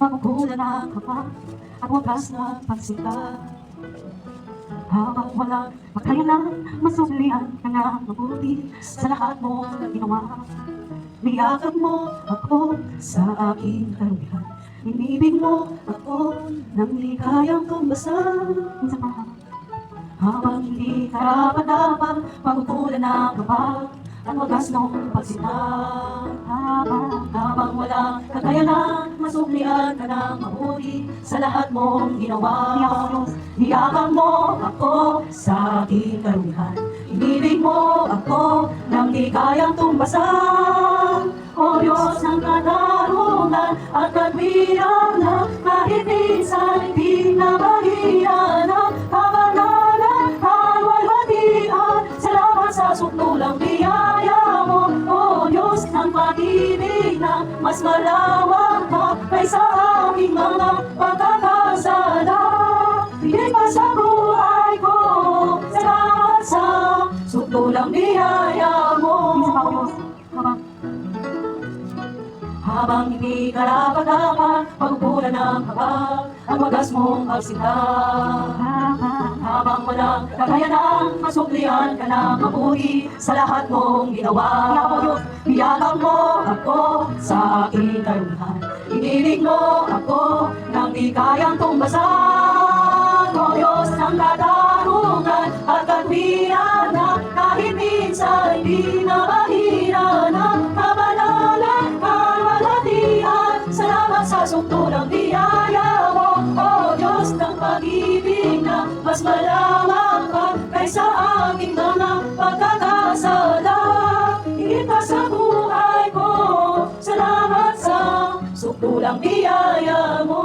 Pagkukulan ng kapal at wagas ng pagsinta. Habang walang makayanan, masulian ka na mabuti sa lahat mong ginawa. Niyakap mo ako sa aking karumihan, inibig mo ako nang di kayang tumbasan. Habang hindi karapat-dapat, pagkukulan ng kapal at wagas ng pagsinta. Habang walang kakayanan, masuklian ka ng mabuti sa lahat mong ginawa. Niyakap mo ako sa aking karumihan, inibig mo ako nang di kayang tumbasan. O Diyos ng katarungan at katwiran na kahit minsan di na bahira na kabanalan at walhatian. Salamat sa sukdulang biyaya mo, O Diyos ng pag-ibig na mas malawak pa kaysa aming mga pagkakasala. Higit pa sa buhay ko, salamat sa sukdulang biyaya mo. Habang hindi karapat-dapat, pagkukulan ng kapal ang wagas mong pagsinta. Habang walang kakayanan, masuklian ka na mabuti sa lahat mong ginawa. Niyakap mo ako sa aking karumihan, inibig mo ako nang di kayang tumbasan. O Diyos ng katarungan at katwiran na kahit minsan di na bahira na kabanalan at walhatian. Salamat sa sukdulang biyaya mo, O Diyos ng pag-ibig na mas malamang pa kaysa aming mga pagkakasala. Higit pa sa buhay ko, salamat sa sukdulang biyaya mo.